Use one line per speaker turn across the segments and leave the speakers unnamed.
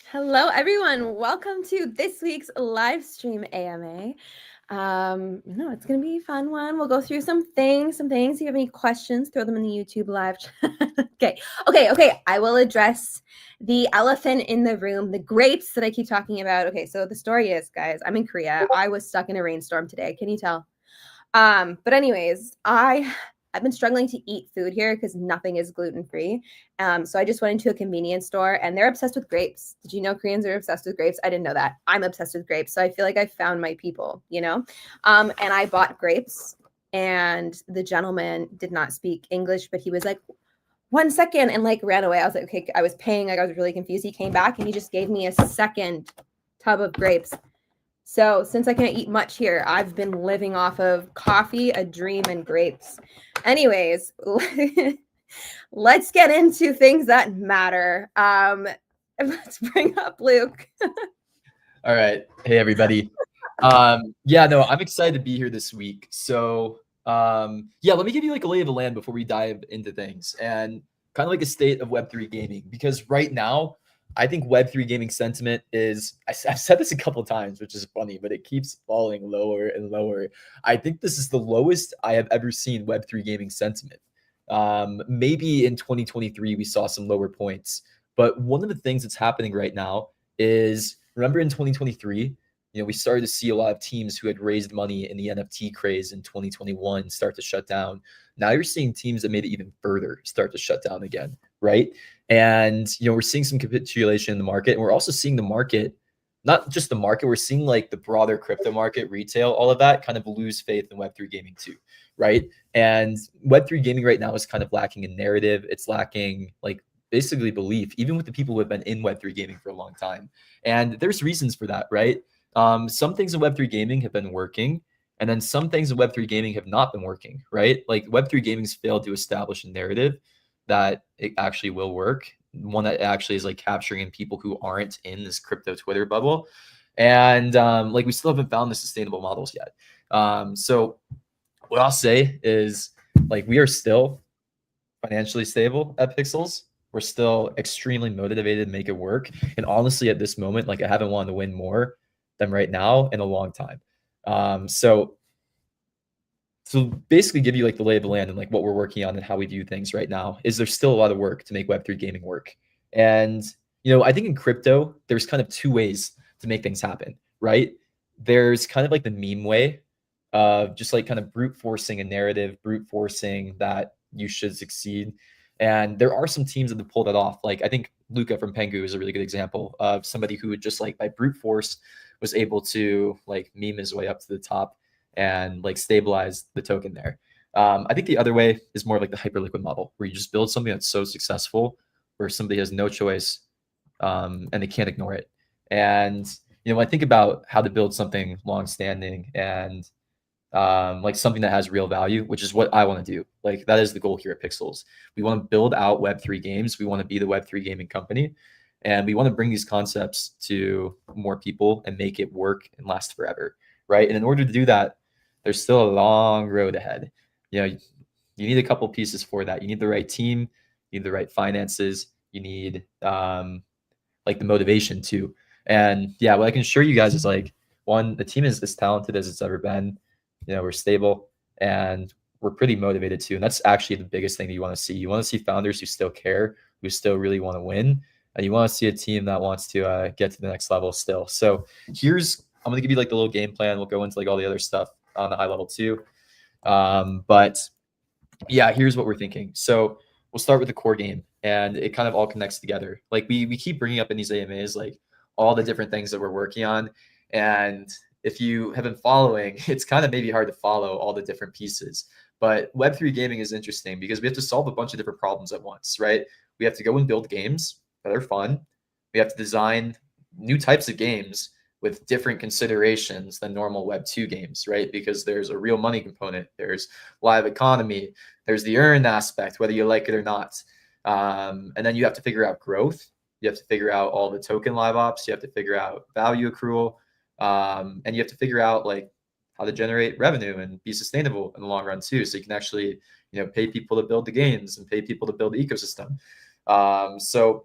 Hello, everyone. Welcome to this week's live stream AMA. It's going to be a fun one. We'll go through some things. If you have any questions, throw them in the YouTube live chat. Okay. I will address the elephant in the room, the grapes that I keep talking about. Okay, so the story is, guys, I'm in Korea. I was stuck in a rainstorm today. Can you tell? But anyways, I've been struggling to eat food here because nothing is gluten free. So I just went into a convenience store and they're obsessed with grapes. Did you know Koreans are obsessed with grapes? I didn't know that. I'm obsessed with grapes. So I feel like I found my people. And I bought grapes and the gentleman did not speak English, but he was like, 1 second, and like ran away. I was like, okay, I was paying, like I was really confused. He came back and he just gave me a second tub of grapes. So since I can't eat much here, I've been living off of coffee, a dream, and grapes. Anyways, let's get into things that matter. Let's bring up Luke.
All right. Hey, everybody. No, I'm excited to be here this week. So, let me give you like a lay of the land before we dive into things and kind of like a state of Web3 gaming. Because right now, I think Web3 gaming sentiment is, I've said this a couple of times, which is funny, but it keeps falling lower and lower. I think this is the lowest I have ever seen Web3 gaming sentiment. Maybe in 2023, we saw some lower points. But one of the things that's happening right now is, remember in 2023, we started to see a lot of teams who had raised money in the NFT craze in 2021 start to shut down. Now you're seeing teams that made it even further start to shut down again, right? And we're seeing some capitulation in the market, and we're also seeing the market, not just the market, we're seeing like the broader crypto market, retail, all of that kind of lose faith in Web3 gaming too, right? And Web3 gaming right now is kind of lacking a narrative. It's lacking like basically belief, even with the people who have been in Web3 gaming for a long time. And there's reasons for that, right? Some things in Web3 gaming have been working, and then some things in Web3 gaming have not been working, right? Like Web3 gaming's failed to establish a narrative that it actually will work, one that actually is like capturing in people who aren't in this crypto Twitter bubble. And like we still haven't found the sustainable models yet. So what I'll say is like we are still financially stable at Pixels. We're still extremely motivated to make it work. And honestly, at this moment, like I haven't wanted to win more than right now in a long time. So basically give you like the lay of the land and like what we're working on and how we view things right now is there's still a lot of work to make Web3 gaming work. And, I think in crypto, there's kind of two ways to make things happen, right? There's kind of like the meme way of just like kind of brute forcing a narrative, brute forcing that you should succeed. And there are some teams that have pulled that off. Like I think Luca from Pengu is a really good example of somebody who would just like by brute force was able to like meme his way up to the top and like stabilize the token there. I think the other way is more like the hyperliquid model, where you just build something that's so successful, where somebody has no choice, and they can't ignore it. And when I think about how to build something long-standing and like something that has real value, which is what I want to do. Like that is the goal here at Pixels. We want to build out Web3 games. We want to be the Web3 gaming company, and we want to bring these concepts to more people and make it work and last forever, right? And in order to do that, there's still a long road ahead. You need a couple pieces for that. You need the right team, you need the right finances, you need like the motivation too. And yeah, what I can assure you guys is like, one, the team is as talented as it's ever been. We're stable and we're pretty motivated too. And that's actually the biggest thing that you want to see. You want to see founders who still care, who still really want to win. And you want to see a team that wants to get to the next level still. So I'm going to give you like the little game plan. We'll go into like all the other stuff on the high level too. But yeah, here's what we're thinking. So we'll start with the core game, and it kind of all connects together. Like we keep bringing up in these AMAs, like all the different things that we're working on. And if you have been following, it's kind of maybe hard to follow all the different pieces. But Web3 gaming is interesting because we have to solve a bunch of different problems at once, right? We have to go and build games that are fun. We have to design new types of games with different considerations than normal Web2 games, right? Because there's a real money component, there's live economy, there's the earn aspect, whether you like it or not. And then you have to figure out growth. You have to figure out all the token live ops. You have to figure out value accrual. And you have to figure out like how to generate revenue and be sustainable in the long run too. So you can actually, pay people to build the games and pay people to build the ecosystem. So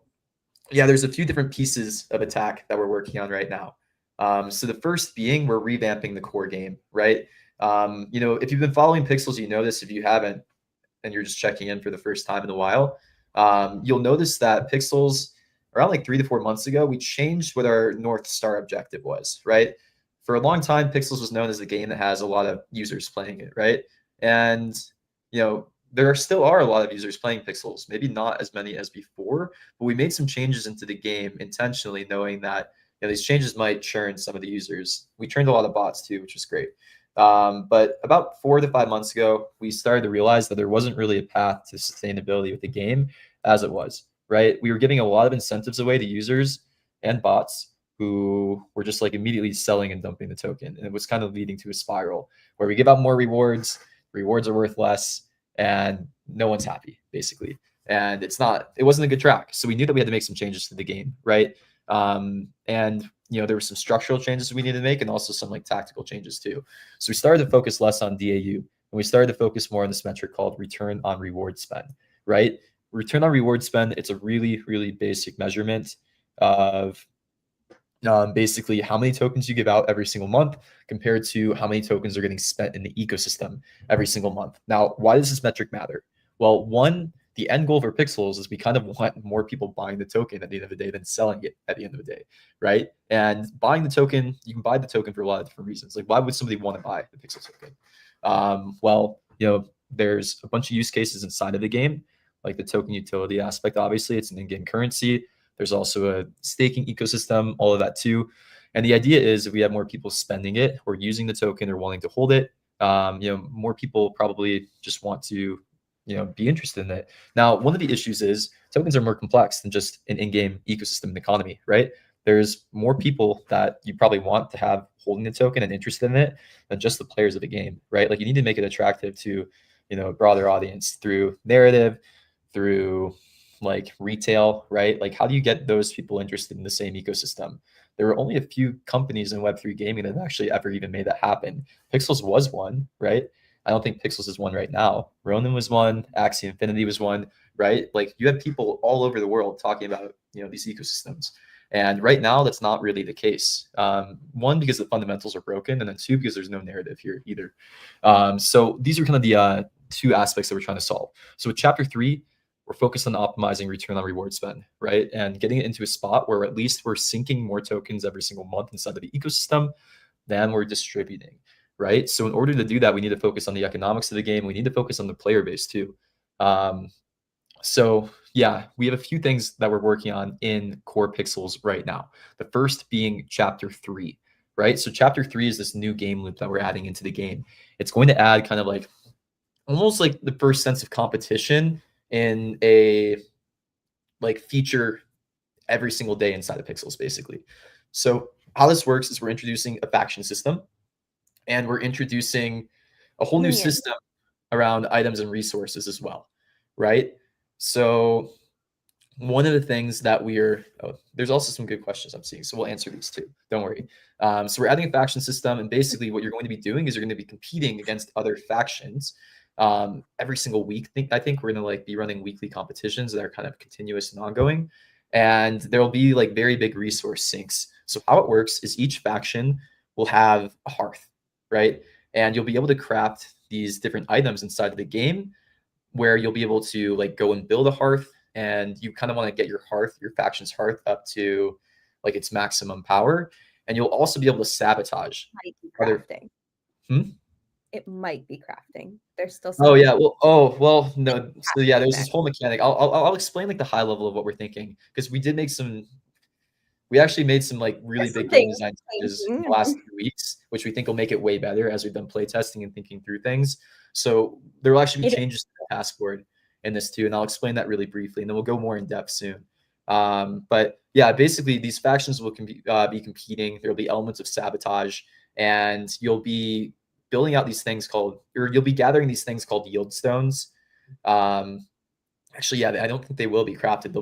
Yeah, there's a few different pieces of attack that we're working on right now. So the first being we're revamping the core game, right? If you've been following Pixels, you know this. If you haven't, and you're just checking in for the first time in a while, you'll notice that Pixels, around like 3 to 4 months ago, we changed what our North Star objective was, right? For a long time, Pixels was known as the game that has a lot of users playing it, right? And, there still are a lot of users playing Pixels, maybe not as many as before, but we made some changes into the game intentionally, knowing that these changes might churn some of the users. We turned a lot of bots too, which was great. But about 4 to 5 months ago, we started to realize that there wasn't really a path to sustainability with the game as it was, right? We were giving a lot of incentives away to users and bots who were just like immediately selling and dumping the token. And it was kind of leading to a spiral where we give out more rewards are worth less, and no one's happy, basically. And it wasn't a good track. So we knew that we had to make some changes to the game, right? And there were some structural changes we needed to make and also some like tactical changes too. So we started to focus less on DAU and we started to focus more on this metric called return on reward spend, right? Return on reward spend, it's a really, really basic measurement of basically how many tokens you give out every single month compared to how many tokens are getting spent in the ecosystem every single month. Now, why does this metric matter? Well, one, the end goal for Pixels is we kind of want more people buying the token at the end of the day than selling it at the end of the day, right? And buying the token, you can buy the token for a lot of different reasons. Like, why would somebody want to buy the Pixel token? Well, there's a bunch of use cases inside of the game, like the token utility aspect. Obviously, it's an in-game currency. There's also a staking ecosystem, all of that too. And the idea is if we have more people spending it or using the token or wanting to hold it, more people probably just want to, be interested in it. Now, one of the issues is tokens are more complex than just an in-game ecosystem and economy, right? There's more people that you probably want to have holding the token and interested in it than just the players of the game, right? Like you need to make it attractive to, a broader audience through narrative, through like retail, right? Like how do you get those people interested in the same ecosystem? There were only a few companies in Web3 gaming that actually ever even made that happen. Pixels was one, right? I don't think Pixels is one right now. Ronin was one, Axie Infinity was one, right? Like you have people all over the world talking about, these ecosystems. And right now, that's not really the case. One, because the fundamentals are broken, and then two, because there's no narrative here either. So these are kind of the two aspects that we're trying to solve. So with chapter 3, we're focused on optimizing return on reward spend, right? And getting it into a spot where at least we're syncing more tokens every single month inside of the ecosystem than we're distributing, right? So in order to do that, we need to focus on the economics of the game. We need to focus on the player base too. So yeah, we have a few things that we're working on in Core Pixels right now. The first being chapter 3, right? So chapter 3 is this new game loop that we're adding into the game. It's going to add kind of like almost like the first sense of competition in a like feature every single day inside of Pixels, basically. So how this works is we're introducing a faction system and we're introducing a whole new system around items and resources as well, right? So one of the things that there's also some good questions I'm seeing, so we'll answer these too. Don't worry. So we're adding a faction system, and basically what you're going to be doing is you're going to be competing against other factions every single week. I think we're going to like be running weekly competitions that are kind of continuous and ongoing, and there will be like very big resource sinks. So how it works is each faction will have a hearth, right? And you'll be able to craft these different items inside of the game where you'll be able to like go and build a hearth, and you kind of want to get your faction's hearth up to like its maximum power. And you'll also be able to sabotage other.
It might be crafting. There's still
some. Oh yeah. Well, no. So yeah, there's this whole mechanic. I'll explain like the high level of what we're thinking, because we actually made some like really big game design changes in the last 2 weeks, which we think will make it way better as we've done play testing and thinking through things. So there will actually be changes to the task board in this too, and I'll explain that really briefly, and then we'll go more in depth soon. But yeah, basically these factions will be competing. There will be elements of sabotage, and you'll be building out these things you'll be gathering these things called yield stones. Actually, yeah, I don't think they will be crafted.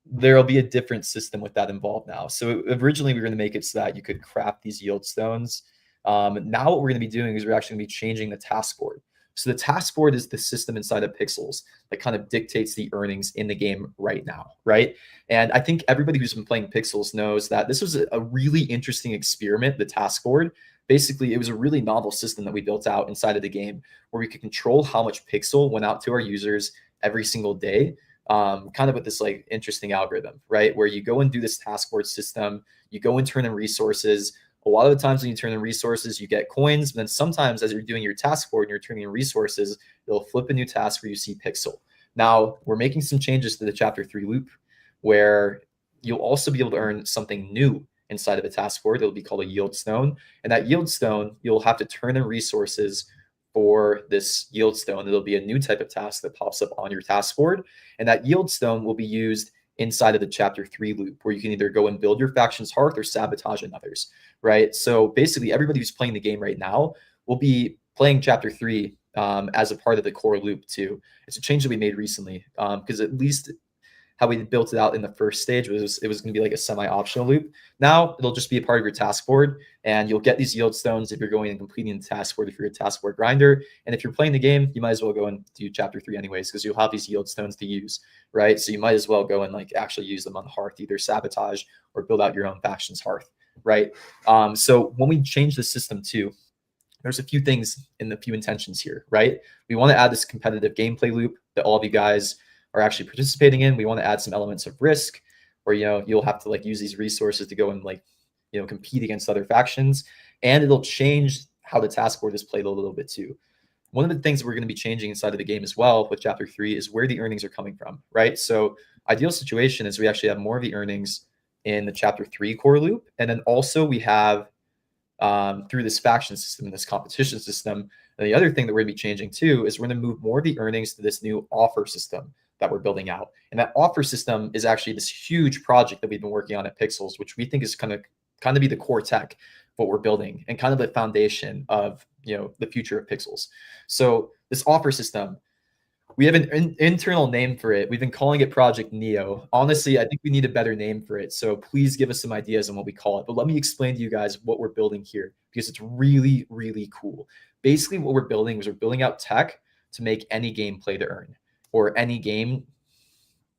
There'll be a different system with that involved now. So originally we were going to make it so that you could craft these yield stones. Now what we're going to be doing is we're actually going to be changing the task board. So the task board is the system inside of Pixels that kind of dictates the earnings in the game right now, right? And I think everybody who's been playing Pixels knows that this was a really interesting experiment, the task board. Basically, it was a really novel system that we built out inside of the game where we could control how much pixel went out to our users every single day, kind of with this like interesting algorithm, right? Where you go and do this task board system, you go and turn in resources. A lot of the times when you turn in resources, you get coins. But then sometimes as you're doing your task board and you're turning in resources, it'll flip a new task where you see pixel. Now, we're making some changes to the chapter 3 loop where you'll also be able to earn something new inside of a task board. It'll be called a yield stone. And that yield stone, you'll have to turn in resources for this yield stone. It'll be a new type of task that pops up on your task board. And that yield stone will be used inside of the chapter 3 loop where you can either go and build your faction's hearth or sabotage another's, right? So basically everybody who's playing the game right now will be playing chapter 3 as a part of the core loop too. It's a change that we made recently because at least how we built it out in the first stage was it was going to be like a semi-optional loop. Now it'll just be a part of your task board, and you'll get these yield stones if you're going and completing the task board if you're a task board grinder. And if you're playing the game, you might as well go and do chapter 3 anyways because you'll have these yield stones to use, right? So you might as well go and like actually use them on the hearth, either sabotage or build out your own faction's hearth, right? So when we change the system too, there's a few things in the few intentions here, right? We want to add this competitive gameplay loop that all of you guys are actually participating in. We want to add some elements of risk where, you'll have to like use these resources to go and like, compete against other factions, and it'll change how the task board is played a little bit too. One of the things that we're going to be changing inside of the game as well with chapter 3 is where the earnings are coming from, right? So ideal situation is we actually have more of the earnings in the chapter 3 core loop. And then also we have through this faction system, this competition system. And the other thing that we're going to be changing too is we're going to move more of the earnings to this new offer system that we're building out. And that offer system is actually this huge project that we've been working on at Pixels, which we think is kind of be the core tech of what we're building and kind of the foundation of the future of Pixels. So this offer system, we have an internal name for it. We've been calling it Project Neo. Honestly, I think we need a better name for it. So please give us some ideas on what we call it. But let me explain to you guys what we're building here because it's really, really cool. Basically, what we're building is we're building out tech to make any game play to earn, or any game.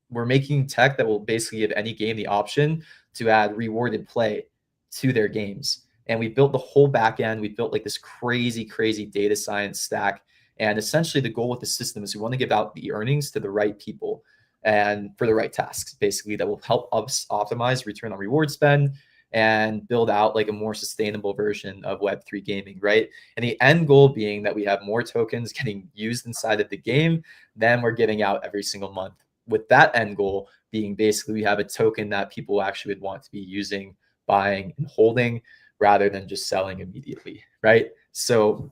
We're making tech that will basically give any game the option to add rewarded play to their games. And we built the whole backend. We built like this crazy, crazy data science stack. And essentially the goal with the system is we want to give out the earnings to the right people and for the right tasks, basically, that will help us optimize return on reward spend and build out like a more sustainable version of Web3 gaming, right? And the end goal being that we have more tokens getting used inside of the game than we're giving out every single month. With that end goal being basically we have a token that people actually would want to be using, buying, and holding rather than just selling immediately, right? So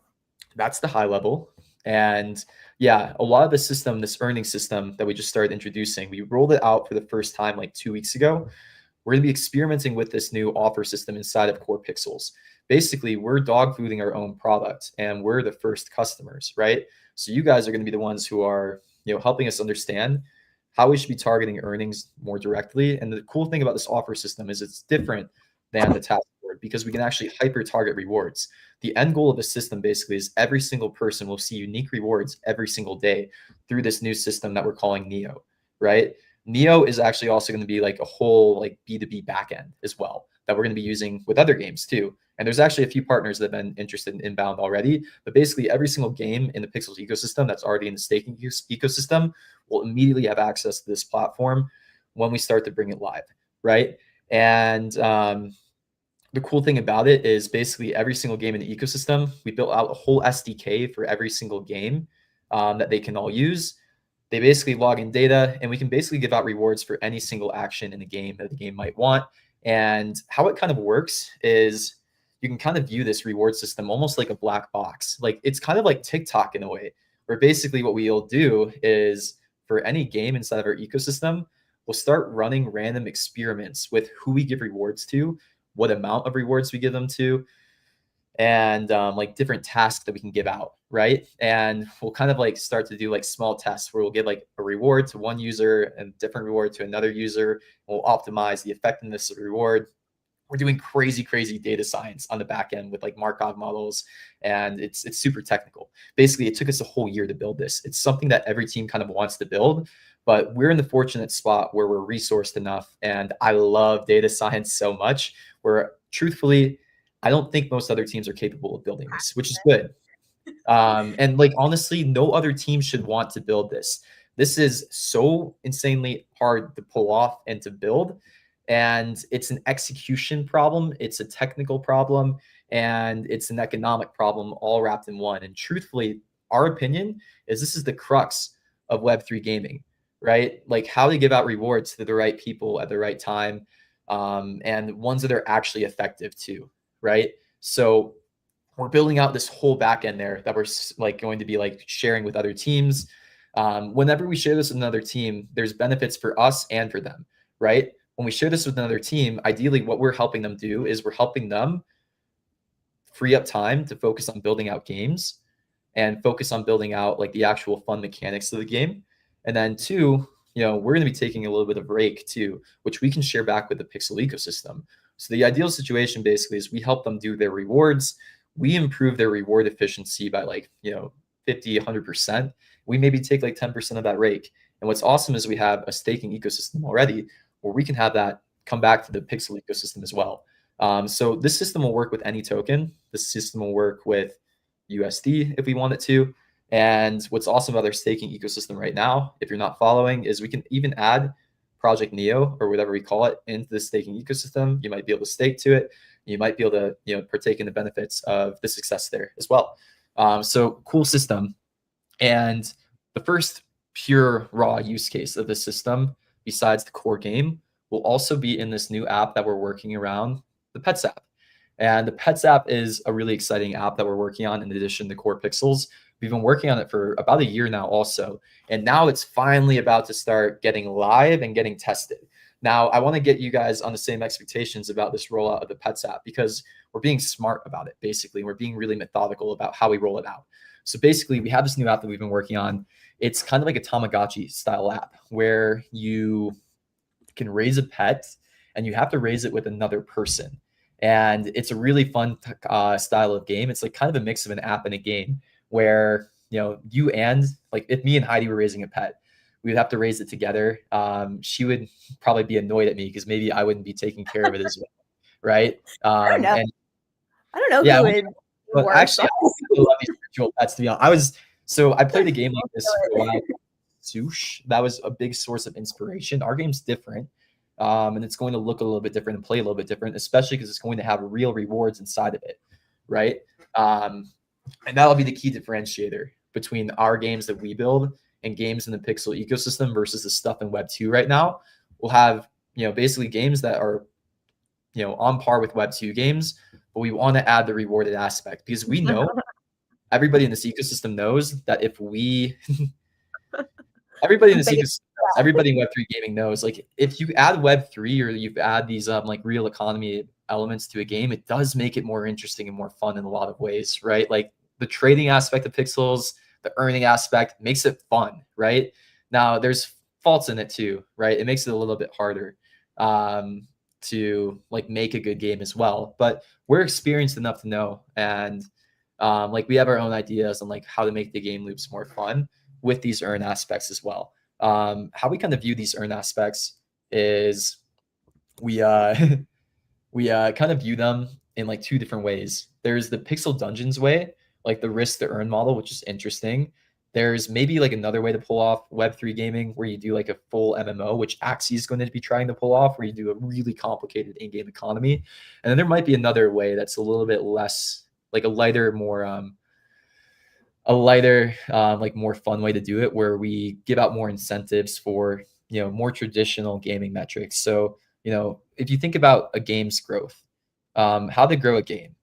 that's the high level. And yeah, a lot of the system, this earning system that we just started introducing, we rolled it out for the first time like 2 weeks ago. We're going to be experimenting with this new offer system inside of Core Pixels. Basically, we're dog fooding our own product and we're the first customers, right? So you guys are going to be the ones who are, helping us understand how we should be targeting earnings more directly. And the cool thing about this offer system is it's different than the task board because we can actually hyper target rewards. The end goal of the system basically is every single person will see unique rewards every single day through this new system that we're calling Neo, right? Neo is actually also going to be like a whole like B2B backend as well that we're going to be using with other games too. And there's actually a few partners that have been interested in inbound already, but basically every single game in the Pixels ecosystem that's already in the staking ecosystem will immediately have access to this platform when we start to bring it live, right? And the cool thing about it is basically every single game in the ecosystem, we built out a whole SDK for every single game that they can all use. They basically log in data, and we can basically give out rewards for any single action in the game that the game might want. And how it kind of works is you can kind of view this reward system almost like a black box. Like it's kind of like TikTok in a way, where basically what we'll do is for any game inside of our ecosystem, we'll start running random experiments with who we give rewards to, what amount of rewards we give them to, and like different tasks that we can give out, right? And we'll kind of like start to do like small tests where we'll give like a reward to one user and different reward to another user. We'll optimize the effectiveness of the reward. we're doing crazy data science on the back end with like Markov models, and it's super technical. Basically, it took us a whole year to build this. It's something that every team kind of wants to build, but we're in the fortunate spot where we're resourced enough, and I love data science so much, where truthfully, I don't think most other teams are capable of building this, which is good. And like honestly, no other team should want to build this. This is so insanely hard to pull off and to build. And it's an execution problem, it's a technical problem, and it's an economic problem all wrapped in one. And truthfully, our opinion is this is the crux of Web3 gaming, right? Like how to give out rewards to the right people at the right time, and ones that are actually effective too, right? So we're building out this whole backend there that we're like going to be like sharing with other teams. Whenever we share this with another team, there's benefits for us and for them, right? When we share this with another team, ideally what we're helping them do is we're helping them free up time to focus on building out games and focus on building out like the actual fun mechanics of the game. And then two, we're going to be taking a little bit of break too, which we can share back with the Pixel ecosystem. So the ideal situation basically is we help them do their rewards. We improve their reward efficiency by like, 50, 100%. We maybe take like 10% of that rake. And what's awesome is we have a staking ecosystem already where we can have that come back to the Pixel ecosystem as well. So this system will work with any token. This system will work with USD if we want it to. And what's awesome about our staking ecosystem right now, if you're not following, is we can even add Project Neo or whatever we call it into the staking ecosystem. You might be able to stake to it. You might be able to partake in the benefits of the success there as well. So cool system. And the first pure raw use case of this system, besides the core game, will also be in this new app that we're working around, the Pets app. And the Pets app is a really exciting app that we're working on in addition to Core Pixels. We've been working on it for about a year now also. And now it's finally about to start getting live and getting tested. Now, I want to get you guys on the same expectations about this rollout of the Pets app because we're being smart about it, basically. We're being really methodical about how we roll it out. So basically, we have this new app that we've been working on. It's kind of like a Tamagotchi style app where you can raise a pet and you have to raise it with another person. And it's a really fun style of game. It's like kind of a mix of an app and a game where, you and like if me and Heidi were raising a pet, we would have to raise it together. She would probably be annoyed at me because maybe I wouldn't be taking care of it as well. Right.
I don't know.
And
I don't know
yeah,
who would
but
work.
actually, I love these virtual pets, to be honest. I played a game like this for a while. Sush, that was a big source of inspiration. Our game's different. And it's going to look a little bit different and play a little bit different, especially because it's going to have real rewards inside of it, right? And that'll be the key differentiator between our games that we build and games in the Pixel ecosystem versus the stuff in Web 2 right now. We'll have, basically games that are, on par with Web 2 games, but we want to add the rewarded aspect because we know everybody in this ecosystem knows that if we everybody in this ecosystem, everybody in Web3 gaming knows, like if you add Web3 or you add these like real economy elements to a game, it does make it more interesting and more fun in a lot of ways, right? Like the trading aspect of Pixels, the earning aspect makes it fun, right? Now there's faults in it too, right? It makes it a little bit harder to like make a good game as well. But we're experienced enough to know, and like we have our own ideas on like how to make the game loops more fun with these earn aspects as well. How we kind of view these earn aspects is we we kind of view them in like two different ways. There's the Pixel Dungeons way, like the risk to earn model, which is interesting. There's maybe like another way to pull off Web3 gaming where you do like a full MMO, which Axie is going to be trying to pull off, where you do a really complicated in-game economy. And then there might be another way that's a little bit less, like a lighter, more like more fun way to do it, where we give out more incentives for, more traditional gaming metrics. So, if you think about a game's growth, how to grow a game,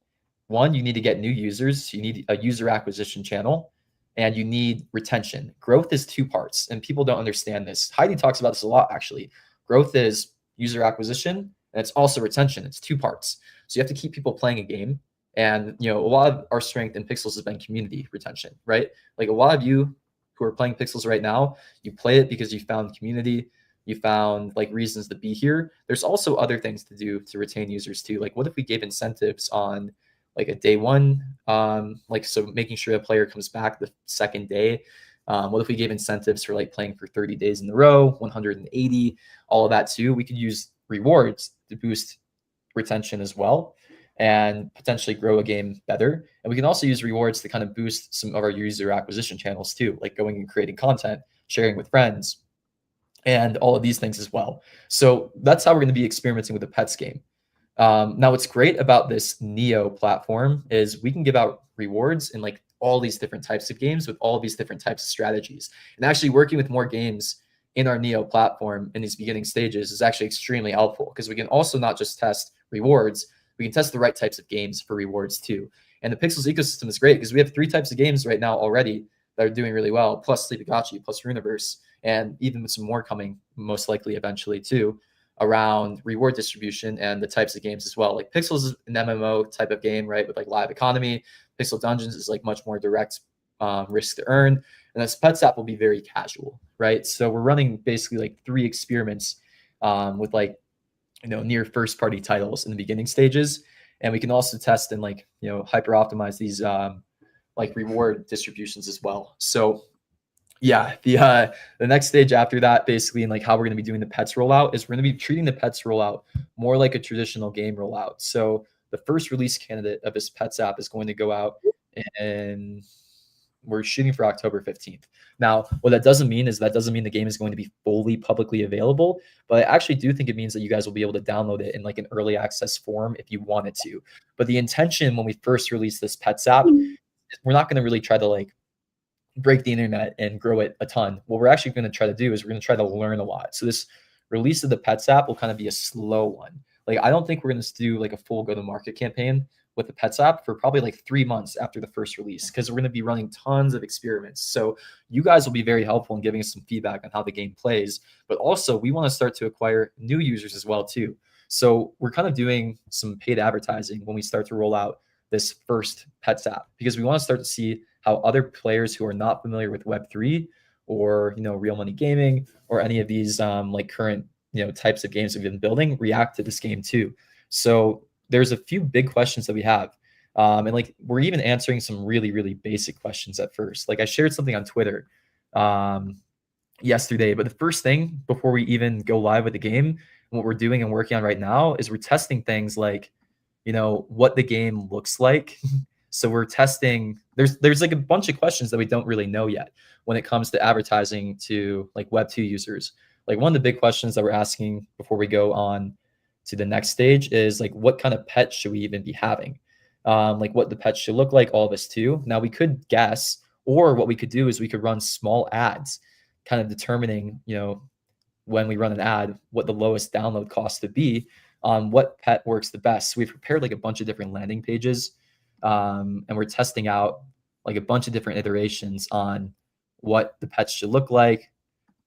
one, you need to get new users. You need a user acquisition channel, and you need retention. Growth is two parts, and people don't understand this. Heidi talks about this a lot, actually. Growth is user acquisition, and it's also retention. It's two parts. So you have to keep people playing a game. And, a lot of our strength in Pixels has been community retention, right? Like a lot of you who are playing Pixels right now, you play it because you found community. you found like reasons to be here. There's also other things to do to retain users too. Like what if we gave incentives on like a day one, like so making sure a player comes back the second day. What if we gave incentives for like playing for 30 days in a row, 180, all of that too? We could use rewards to boost retention as well and potentially grow a game better. And we can also use rewards to kind of boost some of our user acquisition channels too, like going and creating content, sharing with friends, and all of these things as well. So that's how we're going to be experimenting with the pets game. Now, what's great about this Neo platform is we can give out rewards in like all these different types of games with all these different types of strategies. And actually working with more games in our Neo platform in these beginning stages is actually extremely helpful because we can also not just test rewards, we can test the right types of games for rewards too. And the Pixels ecosystem is great because we have 3 types of games right now already that are doing really well, plus Sleepygachi, plus Universe, and even with some more coming most likely eventually too around reward distribution and the types of games as well. Like Pixels is an MMO type of game, right? With like live economy. Pixel Dungeons is like much more direct risk to earn. And this Pets app will be very casual, right? So we're running basically like 3 experiments with like, near first party titles in the beginning stages. And we can also test and like, hyper optimize these like reward distributions as well. So yeah, the next stage after that, basically, and like how we're going to be doing the pets rollout is we're going to be treating the pets rollout more like a traditional game rollout. So the first release candidate of this pets app is going to go out, and we're shooting for October 15th. Now, what that doesn't mean is that doesn't mean the game is going to be fully publicly available, but I actually do think it means that you guys will be able to download it in like an early access form if you wanted to. But the intention when we first released this pets app, we're not going to really try to like break the internet and grow it a ton. What we're actually going to try to do is we're going to try to learn a lot. So this release of the Pets app will kind of be a slow one. Like I don't think we're going to do like a full go-to-market campaign with the Pets app for probably like 3 months after the first release because we're going to be running tons of experiments. So you guys will be very helpful in giving us some feedback on how the game plays, but also we want to start to acquire new users as well too. So we're kind of doing some paid advertising when we start to roll out this first Pets app because we want to start to see how other players who are not familiar with Web3 or real money gaming or any of these like current types of games we've been building react to this game too. So there's a few big questions that we have. And like we're even answering some really, really basic questions at first. Like I shared something on Twitter yesterday, but the first thing before we even go live with the game, what we're doing and working on right now is we're testing things like, what the game looks like. So we're testing, there's like a bunch of questions that we don't really know yet when it comes to advertising to like Web2 users. Like one of the big questions that we're asking before we go on to the next stage is like, what kind of pet should we even be having? Like what the pet should look like, all this too. Now we could guess, or what we could do is we could run small ads, kind of determining, when we run an ad, what the lowest download cost to be on what pet works the best. So we've prepared like a bunch of different landing pages, and we're testing out like a bunch of different iterations on what the pets should look like,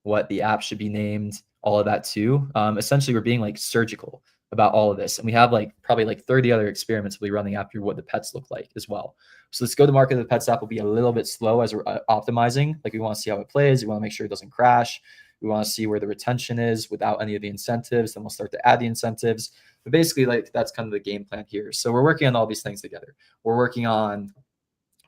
what the app should be named, all of that too. Essentially, we're being like surgical about all of this, and we have like probably like 30 other experiments we'll be running after what the pets look like as well. So let's go to market of the pets app will be a little bit slow as we're optimizing. Like we want to see how it plays. We want to make sure it doesn't crash. We want to see where the retention is without any of the incentives. Then we'll start to add the incentives. But basically, like that's kind of the game plan here. So we're working on all these things together. We're working on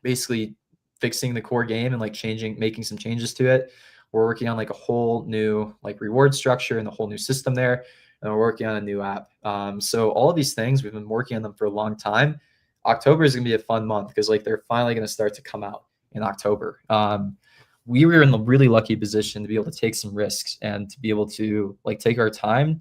basically fixing the core game and like making some changes to it. We're working on like a whole new like reward structure and a whole new system there. And we're working on a new app. So all of these things, we've been working on them for a long time. October is going to be a fun month because like they're finally going to start to come out in October. We were in the really lucky position to be able to take some risks and to be able to like take our time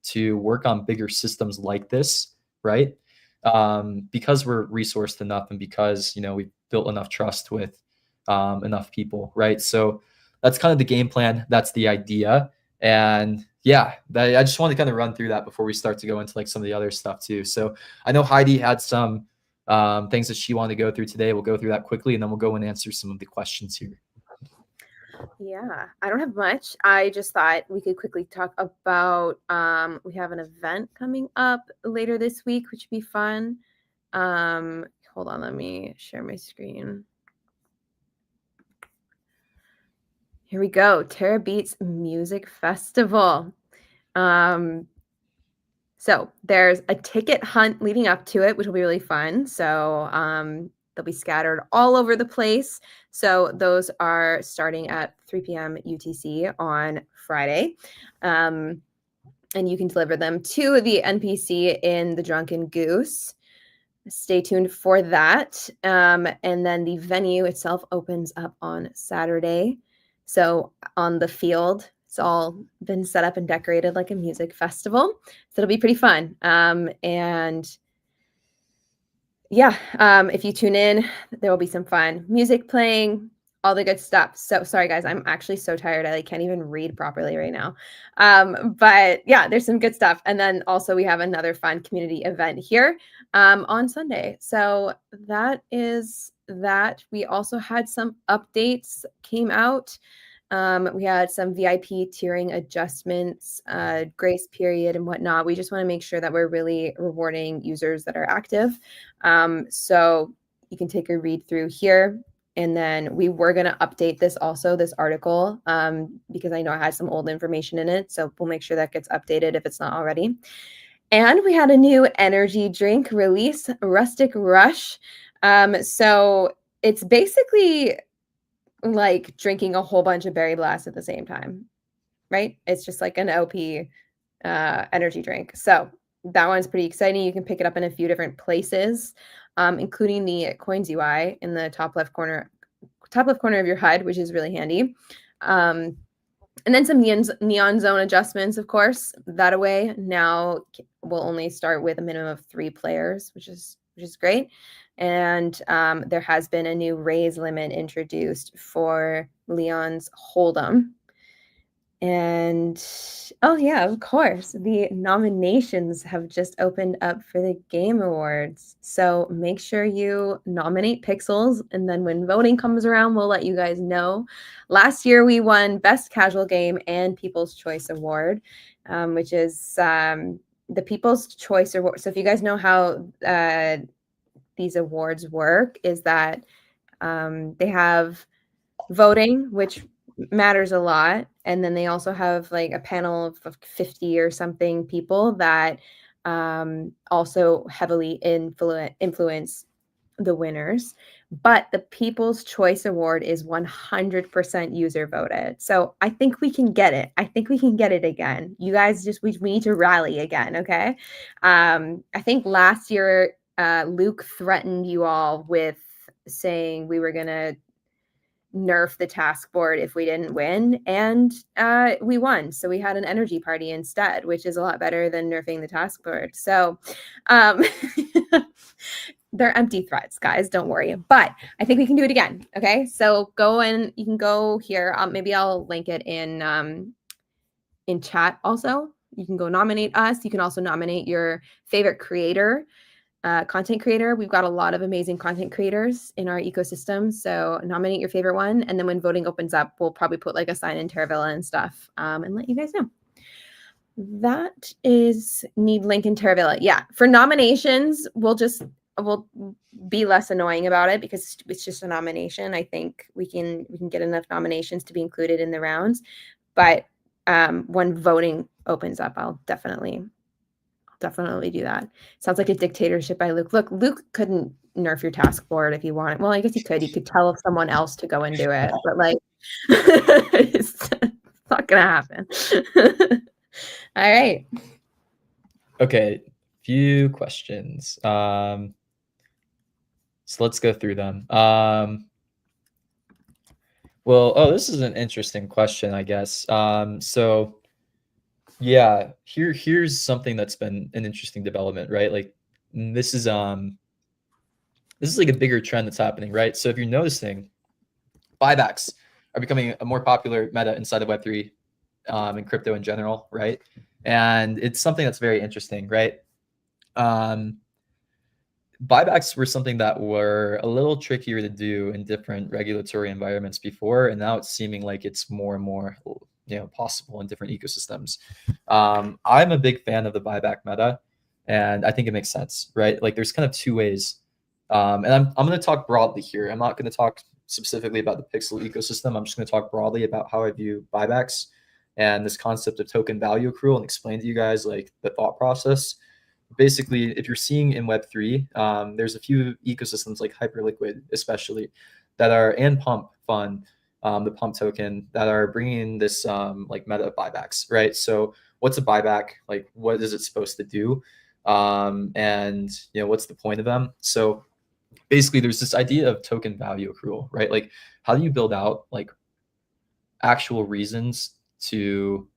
to work on bigger systems like this, right? Because we're resourced enough and because we've built enough trust with enough people, right? So that's kind of the game plan. That's the idea, and yeah, I just want to kind of run through that before we start to go into like some of the other stuff too. So I know Heidi had some things that she wanted to go through today. We'll go through that quickly, and then we'll go and answer some of the questions here.
Yeah, I don't have much. I just thought we could quickly talk about we have an event coming up later this week, which would be fun. Hold on, let me share my screen. Here we go. Terra Beats Music Festival. So there's a ticket hunt leading up to it, which will be really fun. So they'll be scattered all over the place. So those are starting at 3 p.m. UTC on Friday. And you can deliver them to the NPC in the Drunken Goose. Stay tuned for that. And then the venue itself opens up on Saturday. So on the field, it's all been set up and decorated like a music festival. So it'll be pretty fun. And yeah, if you tune in, there will be some fun music playing, all the good stuff. So sorry guys, I'm actually so tired. I can't even read properly right now. But yeah, there's some good stuff. And then also we have another fun community event here on Sunday. So that is that. We also had some updates came out. We had some VIP tiering adjustments, grace period and whatnot. We just want to make sure that we're really rewarding users that are active. So you can take a read through here. And then we were going to update this also, this article, because I know it has some old information in it. So we'll make sure that gets updated if it's not already. And we had a new energy drink release, Rustic Rush. So it's basically like drinking a whole bunch of Berry Blast at the same time, right? It's just like an OP energy drink. So that one's pretty exciting. You can pick it up in a few different places, including the Coins UI in the top left corner of your HUD, which is really handy. And then some neon zone adjustments, of course. That away now will only start with a minimum of 3 players, which is great. And there has been a new raise limit introduced for Leon's Hold'em. And oh yeah, of course, the nominations have just opened up for the Game Awards. So make sure you nominate Pixels, and then when voting comes around, we'll let you guys know. Last year we won Best Casual Game and People's Choice Award, which is the People's Choice Award. So if you guys know how these awards work, is that they have voting, which matters a lot, and then they also have like a panel of 50 or something people that also heavily influence the winners. But the People's Choice Award is 100% user voted. So I think we can get it. I think we can get it again. You guys just, we need to rally again, okay? I think last year Luke threatened you all with saying we were going to nerf the task board if we didn't win, and we won. So we had an energy party instead, which is a lot better than nerfing the task board. So they're empty threats, guys, don't worry. But I think we can do it again. Okay, so go and you can go here. Maybe I'll link it in chat also. You can go nominate us. You can also nominate your favorite creator, content creator. We've got a lot of amazing content creators in our ecosystem. So nominate your favorite one. And then when voting opens up, we'll probably put like a sign in Terravilla and stuff and let you guys know. That is need link in Terravilla. Yeah. For nominations, we'll be less annoying about it because it's just a nomination. I think we can get enough nominations to be included in the rounds. But when voting opens up, I'll definitely do that. Sounds like a dictatorship by Luke. Look, Luke couldn't nerf your task board if he wanted. Well, I guess he could. He could tell someone else to go and do it, but like, it's not gonna happen. All right.
Okay, few questions. So let's go through them. Well, this is an interesting question, I guess. So yeah, here's something that's been an interesting development, right? Like this is like a bigger trend that's happening, right? So if you're noticing, buybacks are becoming a more popular meta inside of Web3 and crypto in general, right? And it's something that's very interesting, right? Buybacks were something that were a little trickier to do in different regulatory environments before, and now it's seeming like it's more and more, possible in different ecosystems. I'm a big fan of the buyback meta, and I think it makes sense, right? Like there's kind of 2 ways, and I'm going to talk broadly here. I'm not going to talk specifically about the Pixel ecosystem. I'm just going to talk broadly about how I view buybacks and this concept of token value accrual and explain to you guys like the thought process. Basically, if you're seeing in Web3, there's a few ecosystems like Hyperliquid, especially, that are, and Pump Fund, the Pump token, that are bringing this like meta buybacks, right? So what's a buyback? Like, what is it supposed to do? And what's the point of them? So basically, there's this idea of token value accrual, right? Like, how do you build out like actual reasons to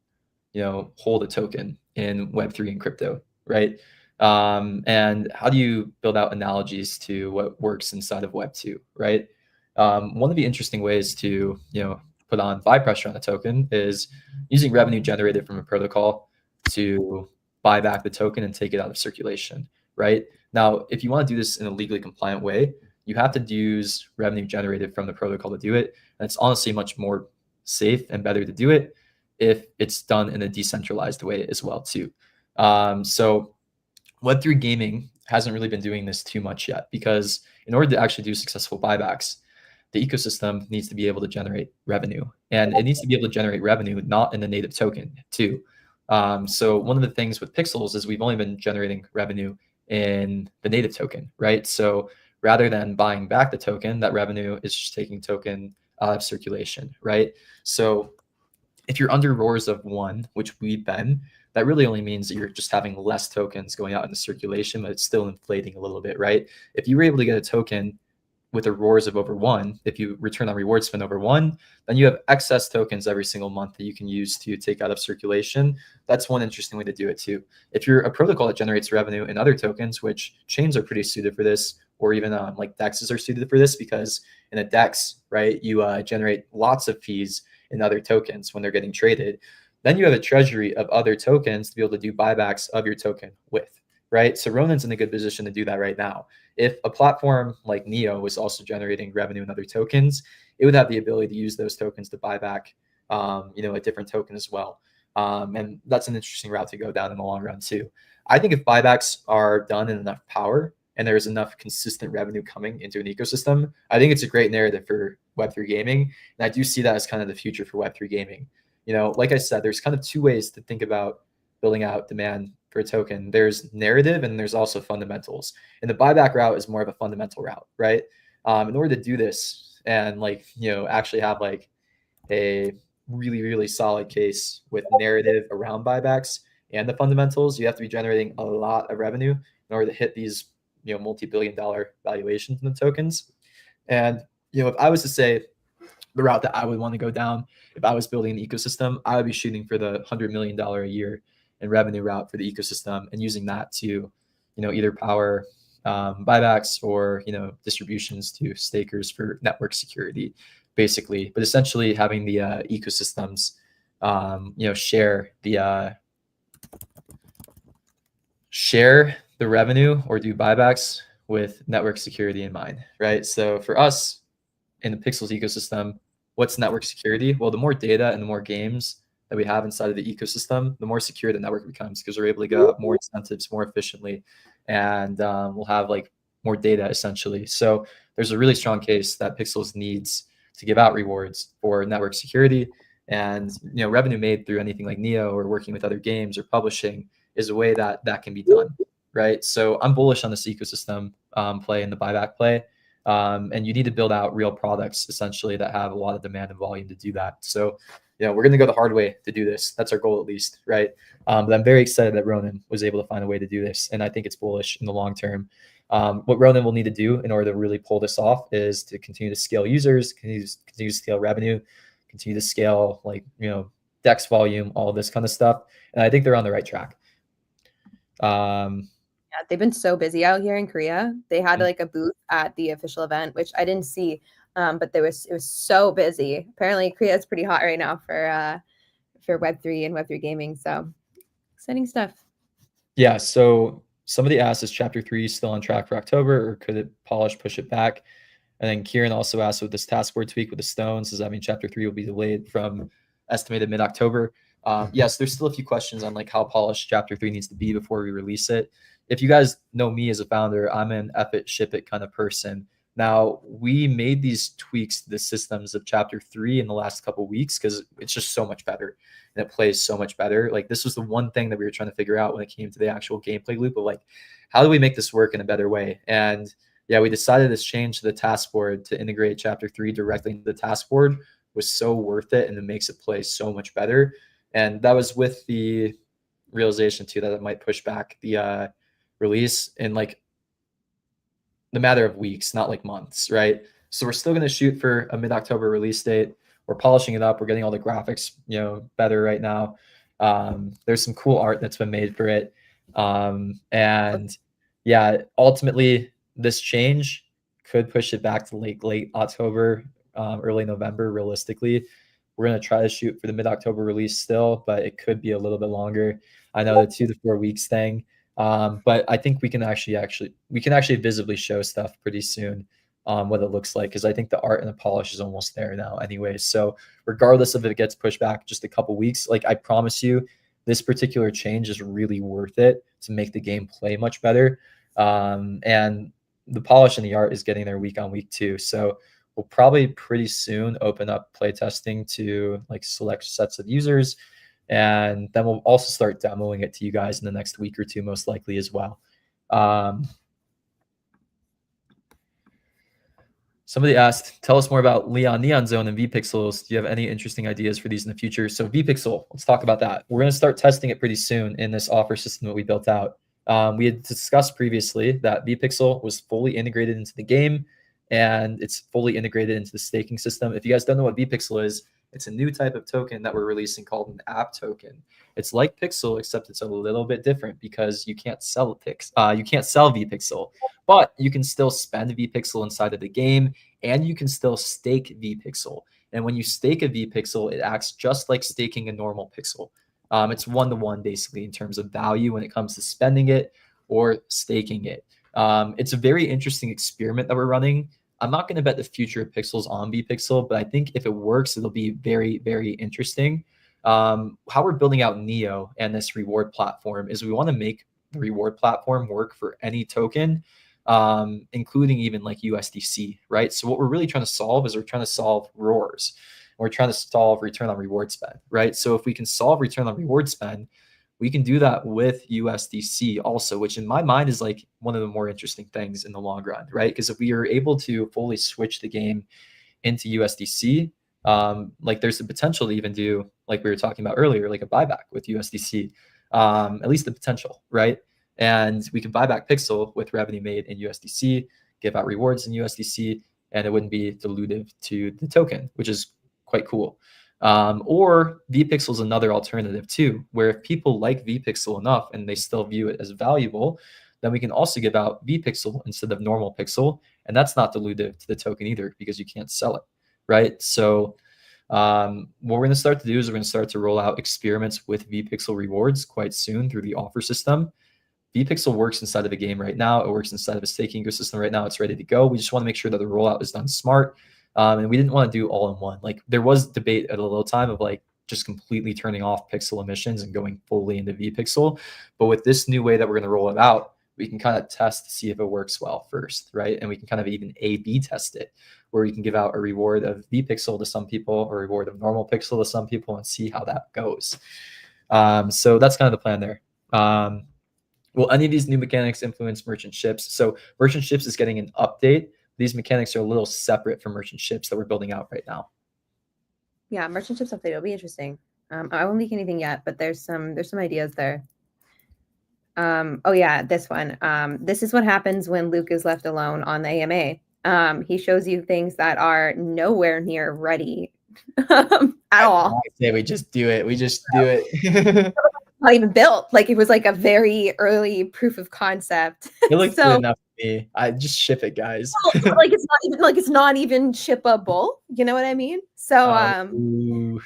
hold a token in Web3 and crypto, right? And how do you build out analogies to what works inside of Web2, right? One of the interesting ways to put on buy pressure on a token is using revenue generated from a protocol to buy back the token and take it out of circulation, right? Now, if you want to do this in a legally compliant way, you have to use revenue generated from the protocol to do it. And it's honestly much more safe and better to do it if it's done in a decentralized way as well too. So Web3 gaming hasn't really been doing this too much yet, because in order to actually do successful buybacks, the ecosystem needs to be able to generate revenue, and it needs to be able to generate revenue not in the native token too. So one of the things with Pixels is we've only been generating revenue in the native token, right? So rather than buying back the token, that revenue is just taking token out of circulation, right? So if you're under roars of 1, which we've been, that really only means that you're just having less tokens going out into circulation, but it's still inflating a little bit, right? If you were able to get a token with a roars of over 1, if you return on reward spend over 1, then you have excess tokens every single month that you can use to take out of circulation. That's one interesting way to do it too. If you're a protocol that generates revenue in other tokens, which chains are pretty suited for this, or even like DEXs are suited for this, because in a DEX, right, you generate lots of fees in other tokens when they're getting traded. Then you have a treasury of other tokens to be able to do buybacks of your token with, right? So Ronan's in a good position to do that right now. If a platform like Neo was also generating revenue in other tokens, it would have the ability to use those tokens to buy back, a different token as well. And that's an interesting route to go down in the long run too. I think if buybacks are done in enough power and there's enough consistent revenue coming into an ecosystem, I think it's a great narrative for Web3 gaming. And I do see that as kind of the future for Web3 gaming. Like I said, there's kind of two ways to think about building out demand for a token. There's narrative and there's also fundamentals. And the buyback route is more of a fundamental route, right? In order to do this and actually have like a really, really solid case with narrative around buybacks and the fundamentals, you have to be generating a lot of revenue in order to hit these multi-billion-dollar valuations in the tokens. And if I was to say the route that I would want to go down, if I was building an ecosystem, I would be shooting for the $100 million a year in revenue route for the ecosystem, and using that to either power buybacks or distributions to stakers for network security, basically. But essentially having the ecosystems share the revenue or do buybacks with network security in mind, right? So for us in the Pixels ecosystem, what's network security? Well, the more data and the more games that we have inside of the ecosystem, the more secure the network becomes, because we're able to go out more incentives more efficiently, and we'll have like more data essentially. So there's a really strong case that Pixels needs to give out rewards for network security, and revenue made through anything like Neo or working with other games or publishing is a way that can be done, right? So I'm bullish on this ecosystem play and the buyback play. And you need to build out real products essentially that have a lot of demand and volume to do that. So, we're going to go the hard way to do this. That's our goal, at least, right? But I'm very excited that Ronan was able to find a way to do this, and I think it's bullish in the long term. What Ronan will need to do in order to really pull this off is to continue to scale users, continue to scale revenue, continue to scale DEX volume, all of this kind of stuff. And I think they're on the right track.
Yeah, they've been so busy out here in Korea. They had like a booth at the official event, which I didn't see, but it was so busy. Apparently, Korea is pretty hot right now for Web3 and Web3 gaming. So exciting stuff.
Yeah. So somebody asked, is Chapter 3 still on track for October, or could it push it back? And then Kieran also asked, with this task board tweak with the stones, does that mean Chapter 3 will be delayed from estimated mid-October? Yes, there's still a few questions on like how polished Chapter 3 needs to be before we release it. If you guys know me as a founder, I'm an F it, ship it kind of person. Now, we made these tweaks to the systems of chapter 3 in the last couple of weeks because it's just so much better and it plays so much better. Like, this was the one thing that we were trying to figure out when it came to the actual gameplay loop of like, how do we make this work in a better way? And yeah, we decided this change to the task board to integrate chapter 3 directly into the task board was so worth it, and it makes it play so much better. And that was with the realization too that it might push back the release in like the matter of weeks, not like months, right? So we're still going to shoot for a mid-October release date. We're polishing it up. We're getting all the graphics, better right now. There's some cool art that's been made for it. And yeah, ultimately this change could push it back to late October, early November. Realistically, we're going to try to shoot for the mid-October release still, but it could be a little bit longer. I know the 2 to 4 weeks thing. But I think we can actually visibly show stuff pretty soon, what it looks like, because I think the art and the polish is almost there now anyway. So regardless of if it gets pushed back just a couple weeks, like I promise you, this particular change is really worth it to make the game play much better. And the polish and the art is getting there week on week too. So we'll probably pretty soon open up playtesting to like select sets of users. And then we'll also start demoing it to you guys in the next week or two, most likely as well. Somebody asked, tell us more about Leon Neon Zone and vPixels. Do you have any interesting ideas for these in the future? So vPixel, let's talk about that. We're going to start testing it pretty soon in this offer system that we built out. We had discussed previously that vPixel was fully integrated into the game, and it's fully integrated into the staking system. If you guys don't know what vPixel is, it's a new type of token that we're releasing called an app token. It's like Pixel, except it's a little bit different because you can't sell you can't sell vPixel, but you can still spend vPixel inside of the game, and you can still stake vPixel. And when you stake a vPixel, it acts just like staking a normal pixel. It's 1-to-1 basically in terms of value when it comes to spending it or staking it. It's a very interesting experiment that we're running. I'm not going to bet the future of pixels on vPixel, but I think if it works, it'll be very, very interesting. How we're building out Neo and this reward platform is we want to make the reward platform work for any token, including even like USDC, right? So what we're really trying to solve is we're trying to solve RORs. We're trying to solve return on reward spend, right? So if we can solve return on reward spend, we can do that with USDC also, which in my mind is like one of the more interesting things in the long run, right? Because if we are able to fully switch the game into USDC, like there's the potential to even do, like we were talking about earlier, like a buyback with USDC, at least the potential, right? And we can buy back Pixel with revenue made in USDC, give out rewards in USDC, and it wouldn't be dilutive to the token, which is quite cool. Or vPixel is another alternative too, where if people like vPixel enough and they still view it as valuable, then we can also give out vPixel instead of normal pixel, and that's not dilutive to the token either because you can't sell it, right? So what we're going to start to do is we're going to start to roll out experiments with vPixel rewards quite soon through the offer system. vPixel works inside of the game right now. It works inside of a staking ecosystem right now. It's ready to go. We just want to make sure that the rollout is done smart. And we didn't want to do all in one. Like there was debate at a little time of like just completely turning off pixel emissions and going fully into vPixel. But with this new way that we're going to roll it out, we can kind of test to see if it works well first, right? And we can kind of even A/B test it, where we can give out a reward of vPixel to some people or a reward of normal pixel to some people and see how that goes. So that's kind of the plan there. Will any of these new mechanics influence merchant ships? So merchant ships is getting an update. These mechanics are a little separate from merchant ships that we're building out right now.
Yeah, merchant ships update. It'll be interesting. I won't leak anything yet, but there's some ideas there. Oh yeah, this one. This is what happens when Luke is left alone on the AMA. He shows you things that are nowhere near ready at all.
I say we just do it. We just do it.
Not even built. Like it was like a very early proof of concept.
It looks
So,
good enough to me. I just ship it, guys.
like it's not even shippable. You know what I mean? So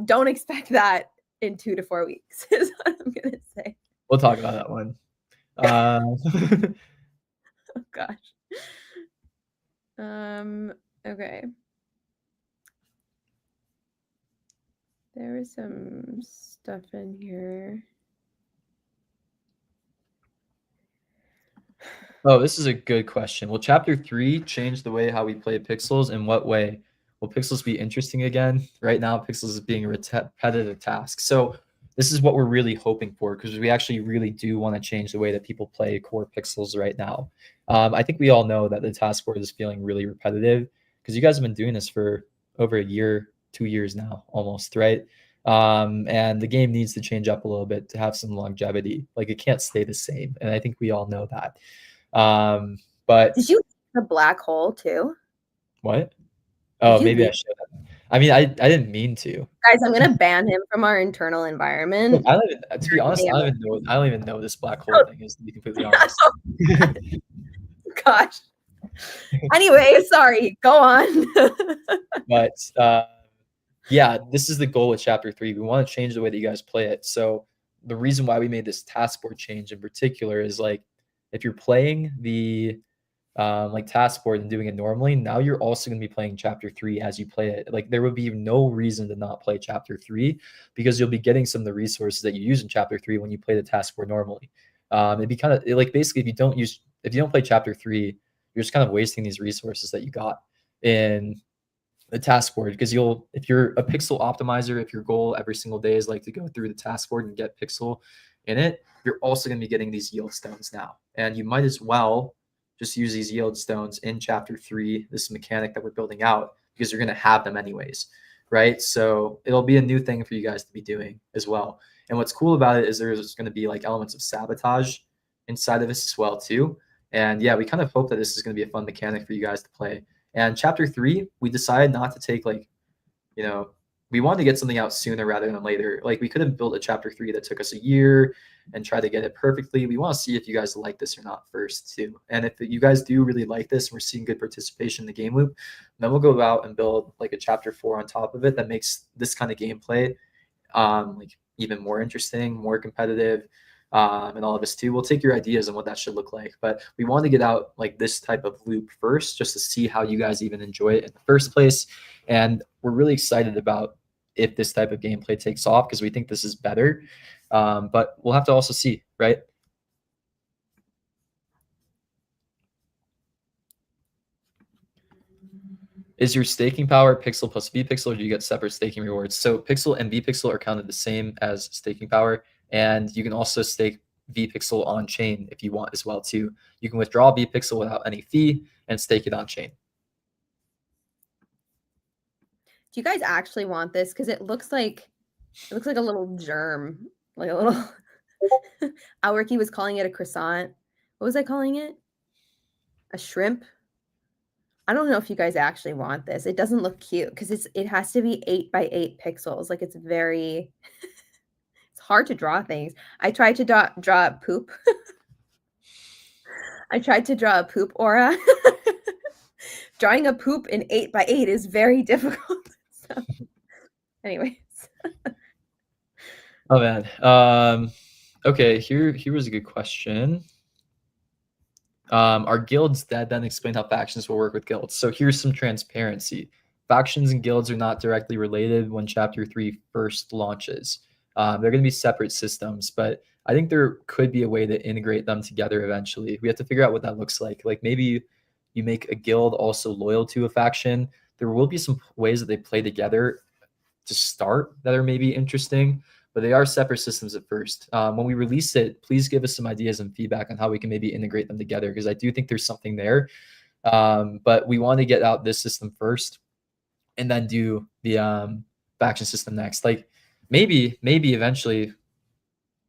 don't expect that in 2 to 4 weeks is what I'm gonna say.
We'll talk about that one.
Oh gosh. Okay. There was some stuff in here.
Oh, this is a good question. Will Chapter 3 change the way how we play Pixels? In what way? Will Pixels be interesting again? Right now, Pixels is being a repetitive task. So this is what we're really hoping for, because we actually really do want to change the way that people play core Pixels right now. I think we all know that the task board is feeling really repetitive, because you guys have been doing this for over a year, 2 years now, almost, right? And the game needs to change up a little bit to have some longevity. Like, it can't stay the same, and I think we all know that. But
Did you the black hole too?
what?
Did
Oh,
you
maybe I
leave?
should have. I mean, I didn't mean to.
Guys, I'm gonna ban him from our internal
Look,
environment.
I don't even, to be honest,
Damn.
I don't even know this black hole thing is, to be completely honest.
Gosh. Anyway, sorry. Go on.
But yeah, this is the goal with Chapter 3. We want to change the way that you guys play it. So the reason why we made this task board change in particular is, like, if you're playing the like task board and doing it normally, now you're also going to be playing Chapter 3 as you play it. Like, there would be no reason to not play Chapter 3, because you'll be getting some of the resources that you use in Chapter 3 when you play the task board normally. It'd be kind of like, basically, if you don't play Chapter 3, you're just kind of wasting these resources that you got in the task board, because if you're a pixel optimizer, if your goal every single day is like to go through the task board and get pixel in it, you're also going to be getting these yield stones now, and you might as well just use these yield stones in Chapter 3, this mechanic that we're building out, because you're going to have them anyways, right? So it'll be a new thing for you guys to be doing as well. And what's cool about it is there's going to be like elements of sabotage inside of this as well too. And yeah, we kind of hope that this is going to be a fun mechanic for you guys to play. And Chapter 3, we decided not to take, like, we wanted to get something out sooner rather than later. Like, we could have built a Chapter 3 that took us a year and try to get it perfectly. We want to see if you guys like this or not first too. And if you guys do really like this and we're seeing good participation in the game loop, then we'll go out and build like a Chapter 4 on top of it that makes this kind of gameplay like even more interesting, more competitive, and all of this too. We'll take your ideas on what that should look like, but we want to get out like this type of loop first, just to see how you guys even enjoy it in the first place. And we're really excited about if this type of gameplay takes off, because we think this is better. But we'll have to also see, right? Is your staking power pixel plus vpixel, or do you get separate staking rewards? So pixel and vpixel are counted the same as staking power, and you can also stake vpixel on chain if you want as well too. You can withdraw vpixel without any fee and stake it on chain.
Do you guys actually want this? Because it looks like a little germ, like a little. Alricky was calling it a croissant. What was I calling it? A shrimp. I don't know if you guys actually want this. It doesn't look cute because it has to be 8 by 8 pixels. Like, it's very it's hard to draw things. I tried to draw poop. I tried to draw a poop aura. Drawing a poop in 8 by 8 is very difficult. So, anyways.
Oh man. Okay, here was a good question. Are guilds dead? Then explain how factions will work with guilds. So here's some transparency. Factions and guilds are not directly related when Chapter 3 first launches. They're going to be separate systems, but I think there could be a way to integrate them together eventually. We have to figure out what that looks like. Like, maybe you make a guild also loyal to a faction. There will be some ways that they play together to start that are maybe interesting, but they are separate systems at first. When we release it, please give us some ideas and feedback on how we can maybe integrate them together, because I do think there's something there. But we want to get out this system first and then do the faction system next. Like, maybe eventually,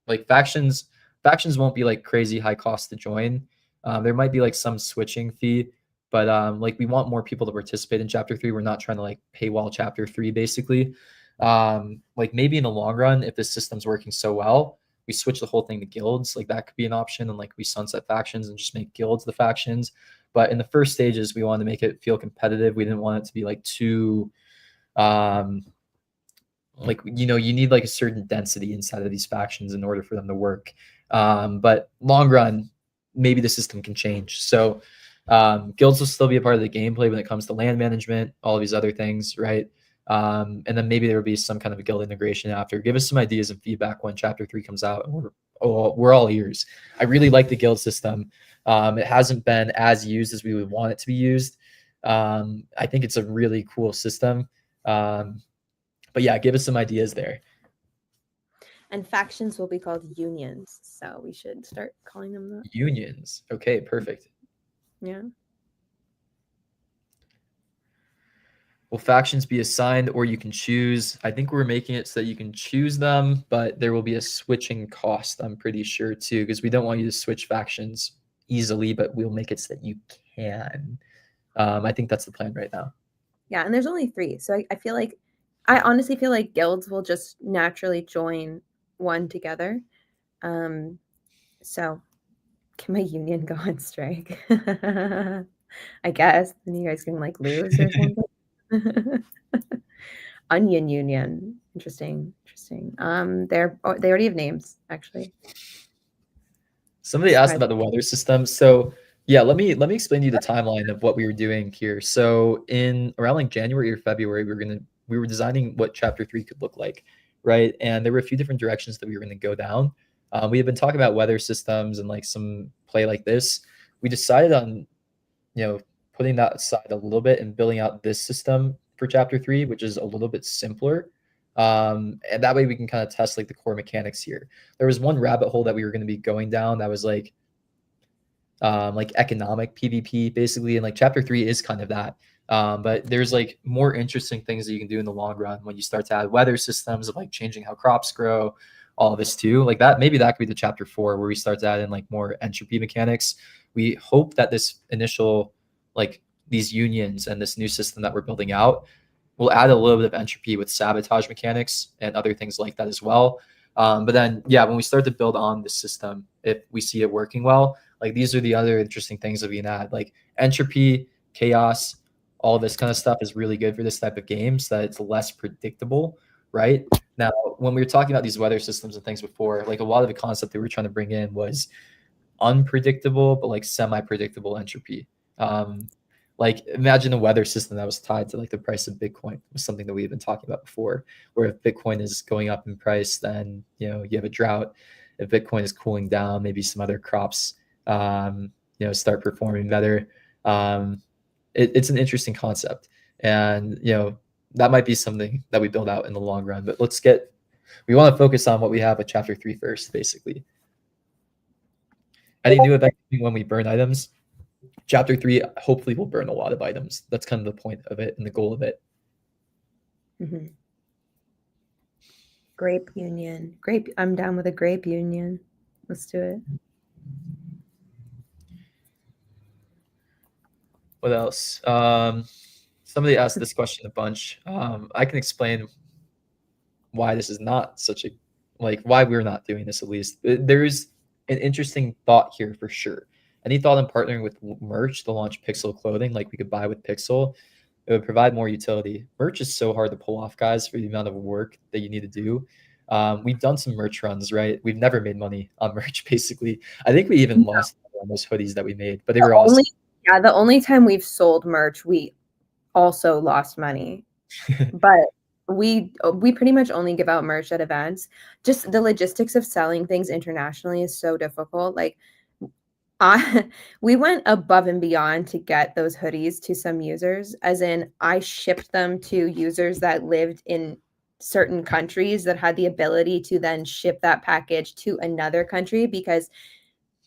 like, factions won't be like crazy high cost to join. There might be like some switching fee, but like, we want more people to participate in Chapter 3. We're not trying to like paywall Chapter 3 basically. Like, maybe in the long run, if this system's working so well, we switch the whole thing to guilds. Like, that could be an option, and like we sunset factions and just make guilds the factions. But in the first stages, we wanted to make it feel competitive. We didn't want it to be like too like, you need like a certain density inside of these factions in order for them to work. But long run, maybe the system can change. So guilds will still be a part of the gameplay when it comes to land management, all these other things, right? And then maybe there will be some kind of a guild integration after. Give us some ideas and feedback when chapter 3 comes out, and we're all ears. I really like the guild system. It hasn't been as used as we would want it to be used. I think it's a really cool system. But yeah, give us some ideas there.
And factions will be called unions, so we should start calling them that.
Unions. Okay, perfect.
Yeah.
Will factions be assigned or you can choose? I think we're making it so that you can choose them, but there will be a switching cost, I'm pretty sure, too, because we don't want you to switch factions easily, but we'll make it so that you can. I think that's the plan right now.
Yeah, and there's only 3. So I honestly feel like guilds will just naturally join one together. So can my union go on strike? I guess. Then you guys can like lose or something. Onion Union. Interesting. They already have names, actually.
Somebody asked about the weather system. So yeah, let me explain to you the timeline of what we were doing here. So in around like January or February, we were designing what chapter 3 could look like, right? And there were a few different directions that we were going to go down. We had been talking about weather systems and like some play like this. We decided on, putting that aside a little bit and building out this system for chapter 3, which is a little bit simpler. And that way we can kind of test like the core mechanics here. There was one rabbit hole that we were going to be going down that was like economic PvP basically, and like chapter 3 is kind of that. But there's like more interesting things that you can do in the long run when you start to add weather systems of like changing how crops grow, all of this too. Like that, maybe that could be the chapter 4 where we start to add in like more entropy mechanics. We hope that this initial like these unions and this new system that we're building out will add a little bit of entropy with sabotage mechanics and other things like that as well. But then, yeah, when we start to build on the system, if we see it working well, like these are the other interesting things that we can add, like entropy, chaos, all this kind of stuff is really good for this type of game so that it's less predictable, right? Now, when we were talking about these weather systems and things before, like a lot of the concept that we were trying to bring in was unpredictable, but like semi-predictable entropy. Like imagine a weather system that was tied to like the price of Bitcoin was something that we've been talking about before, where if Bitcoin is going up in price, then, you have a drought. If Bitcoin is cooling down, maybe some other crops, start performing better. It's an interesting concept. And, that might be something that we build out in the long run, but we want to focus on what we have with chapter 3 first, basically. Any new event when we burn items? Chapter 3 hopefully will burn a lot of items. That's kind of the point of it and the goal of it.
Mm-hmm. Grape union. I'm down with a grape union. Let's do it.
What else? Somebody asked this question a bunch. I can explain why this is not why we're not doing this, at least. There's an interesting thought here for sure. Any thought on partnering with merch to launch Pixel clothing like we could buy with Pixel? It would provide more utility. Merch is so hard to pull off, guys, for the amount of work that you need to do. We've done some merch runs, right? We've never made money on merch, basically. I think we even lost on those hoodies that we made, but they were awesome.
Yeah, the only time we've sold merch, we also lost money. But we pretty much only give out merch at events. Just the logistics of selling things internationally is so difficult. Like we went above and beyond to get those hoodies to some users, as in I shipped them to users that lived in certain countries that had the ability to then ship that package to another country, because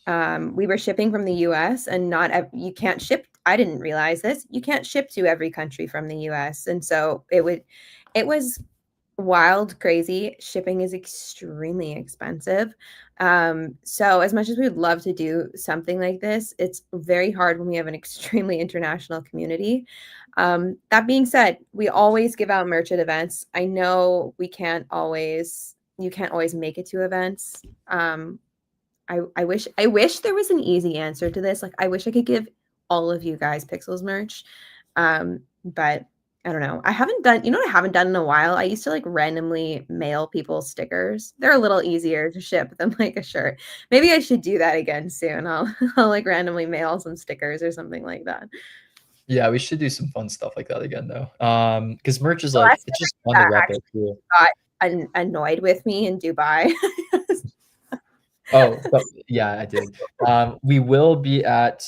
we were shipping from the US and you can't ship. I didn't realize this. You can't ship to every country from the US. And so it was wild, crazy. Shipping is extremely expensive. So as much as we'd love to do something like this, it's very hard when we have an extremely international community. That being said, we always give out merch at events. I know you can't always make it to events. I wish there was an easy answer to this. Like I wish I could give all of you guys Pixels merch. But I don't know. I haven't done, what I haven't done in a while? I used to like randomly mail people stickers. They're a little easier to ship than like a shirt. Maybe I should do that again soon. I'll like randomly mail some stickers or something like that.
Yeah, we should do some fun stuff like that again though. Because merch is
The
like
last
it's
time
just fun to rep
actually
it too.
got annoyed with me in Dubai.
Oh, but yeah, I did. We will be at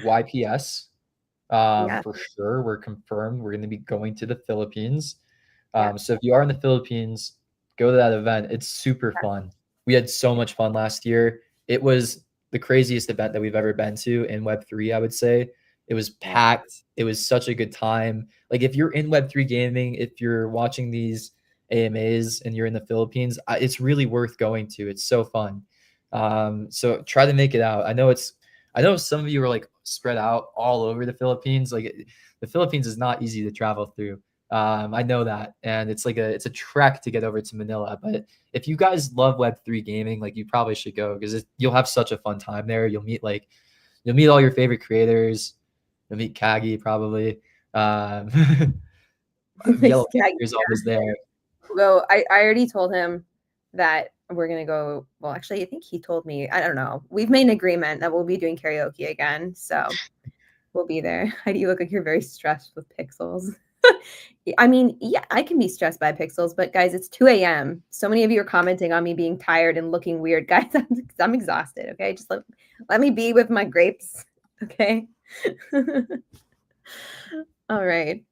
YPS.
Yeah.
For sure. We're confirmed. We're going to be going to the Philippines.
Yeah.
So if you are in the Philippines, go to that event. It's super fun. We had so much fun last year. It was the craziest event that we've ever been to in Web3, I would say. It was
Yeah.
packed. It was such a good time. Like if you're in Web3 gaming, if you're watching these AMAs and you're in the Philippines, it's really worth going to. It's so fun. So try to make it out. I know some of you are like spread out all over the Philippines. Like the Philippines is not easy to travel through. I know that, and it's a trek to get over to Manila. But if you guys love Web3 gaming, like you probably should go because you'll have such a fun time there. You'll meet all your favorite creators. You'll meet Kagi probably. Um, Yellow is always there.
Go. I already told him that we're gonna go. Well, actually, I think he told me. I don't know. We've made an agreement that we'll be doing karaoke again, so we'll be there. Heidi, you look like you're very stressed with pixels. I mean, yeah, I can be stressed by pixels, but guys, it's 2 a.m. So many of you are commenting on me being tired and looking weird. Guys, I'm exhausted. Okay, just let me be with my grapes. Okay. All right.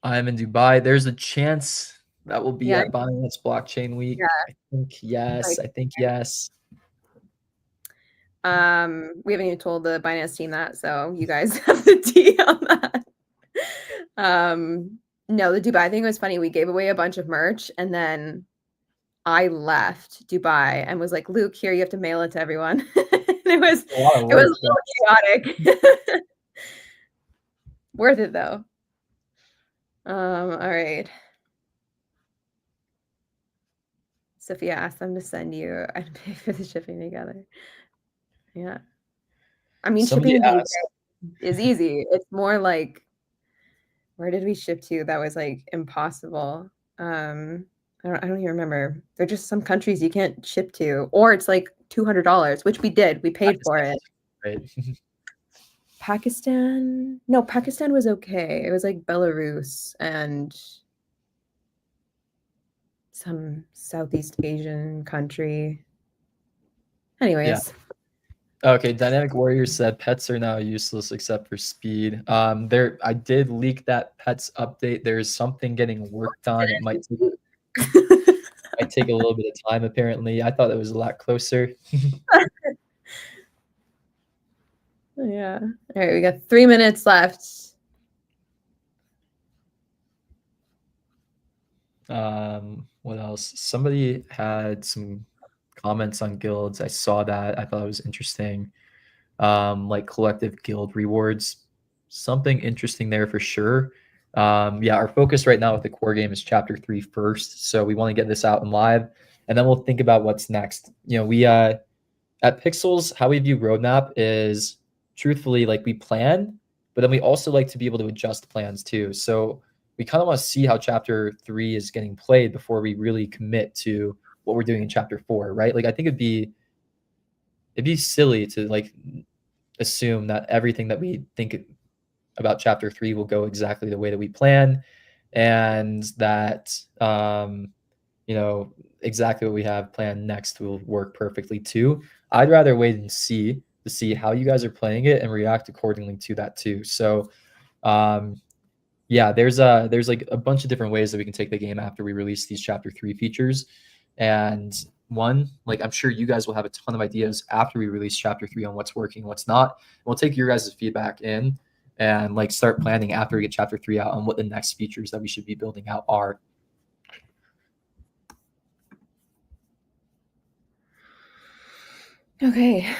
I'm in Dubai. There's a chance that will be
Yeah.
at Binance Blockchain Week.
Yeah.
I think yes. I think yes.
We haven't even told the Binance team that, so you guys have the tea on that. No, the Dubai thing was funny. We gave away a bunch of merch, and then I left Dubai and was like, "Luke, here you have to mail it to everyone." it was
A lot of
it was
work.
a little chaotic. Worth it though. All right. Sophia asked them to send you and pay for the shipping together. Yeah. I mean,
Somebody
shipping these
asked.
days is easy. It's more like, where did we ship to that was like impossible? I don't even remember. They're just some countries you can't ship to, or it's like $200, which we did. We paid for it.
Right.
Pakistan? No, Pakistan was okay. It was like Belarus and some Southeast Asian country. Anyways.
Yeah. Okay, Dynamic Warrior said pets are now useless except for speed. I did leak that pets update. There's something getting worked on. It might take a little bit of time apparently. I thought it was a lot closer.
Yeah. All right, we got 3 minutes left.
What else? Somebody had some comments on guilds. I saw that. I thought it was interesting. Like collective guild rewards. Something interesting there for sure. Yeah, our focus right now with the core game is chapter 3 first. So we want to get this out and live, and then we'll think about what's next. You know, we at Pixels, how we view roadmap is truthfully like we plan, but then we also like to be able to adjust plans too. So we kind of want to see how chapter 3 is getting played before we really commit to what we're doing in chapter 4, right? Like I think it'd be silly to like assume that everything that we think about chapter 3 will go exactly the way that we plan, and that you know, exactly what we have planned next will work perfectly too. I'd rather wait and see to see how you guys are playing it and react accordingly to that too. So yeah, there's like a bunch of different ways that we can take the game after we release these chapter 3 features. And one, like I'm sure you guys will have a ton of ideas after we release chapter 3 on what's working and what's not. We'll take your guys' feedback in and like start planning after we get chapter 3 out on what the next features that we should be building out are.
Okay.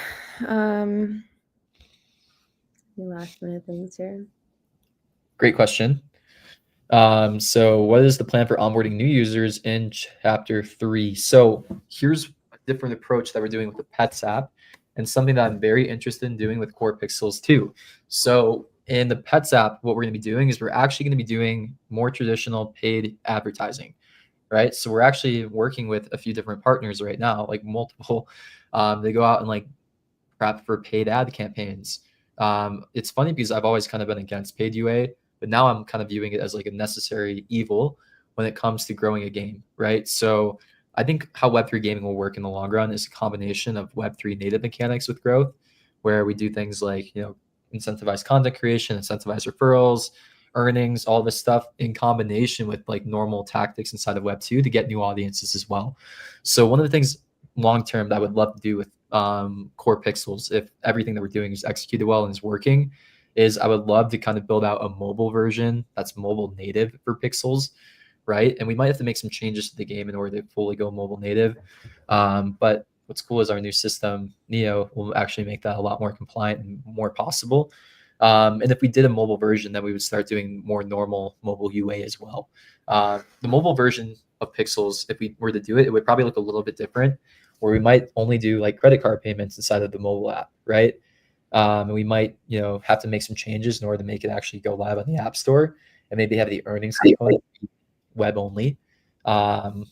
Last minute things here.
Great question. So what is the plan for onboarding new users in chapter 3? So here's a different approach that we're doing with the Pets app and something that I'm very interested in doing with Core Pixels too. So in the Pets app, what we're going to be doing is we're actually going to be doing more traditional paid advertising, right? So we're actually working with a few different partners right now, like multiple. They go out and like prep for paid ad campaigns. It's funny because I've always kind of been against paid UA, but now I'm kind of viewing it as like a necessary evil when it comes to growing a game, right? So I think how Web3 gaming will work in the long run is a combination of Web3 native mechanics with growth, where we do things like, incentivize content creation, incentivize referrals, earnings, all this stuff in combination with like normal tactics inside of Web2 to get new audiences as well. So one of the things long term that I would love to do with core pixels, if everything that we're doing is executed well and is working, is I would love to kind of build out a mobile version that's mobile native for pixels, right? And we might have to make some changes to the game in order to fully go mobile native. But what's cool is our new system, Neo, will actually make that a lot more compliant and more possible. And if we did a mobile version, then we would start doing more normal mobile UA as well. The mobile version of Pixels, if we were to do it, it would probably look a little bit different, where we might only do like credit card payments inside of the mobile app, right? And we might, have to make some changes in order to make it actually go live on the App Store, and maybe have the earnings component web only,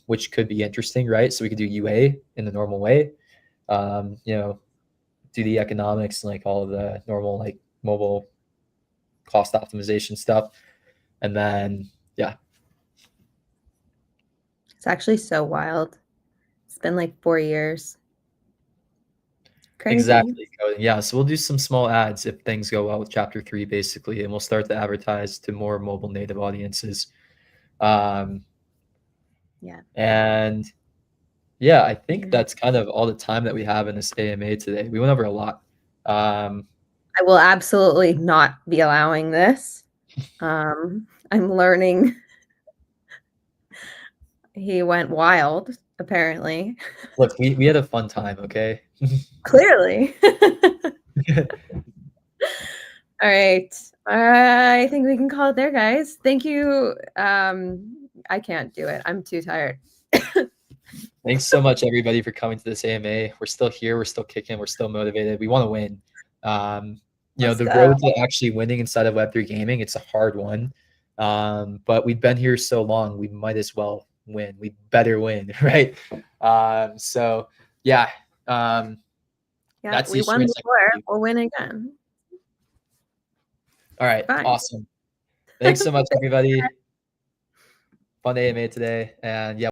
which could be interesting, right? So we could do UA in the normal way, do the economics and like all of the normal like mobile cost optimization stuff, and then
It's actually so wild. It's been like 4 years. Crazy.
exactly. Yeah, so we'll do some small ads if things go well with chapter 3 basically, and we'll start to advertise to more mobile native audiences.
Yeah.
And yeah, I think that's kind of all the time that we have in this AMA today. We went over a lot.
I will absolutely not be allowing this. I'm learning. He went wild, apparently.
Look, we had a fun time, okay?
Clearly. All right. I think we can call it there, guys. Thank you. I can't do it. I'm too tired.
Thanks so much, everybody, for coming to this AMA. We're still here. We're still kicking. We're still motivated. We want to win. The road to actually winning inside of Web3 gaming, it's a hard one. But we've been here so long, we might as well win. We better win, right? So, yeah. That's
we won before. We'll win again.
All right. Fine. Awesome. Thanks so much, everybody. Fun AMA today. And yeah.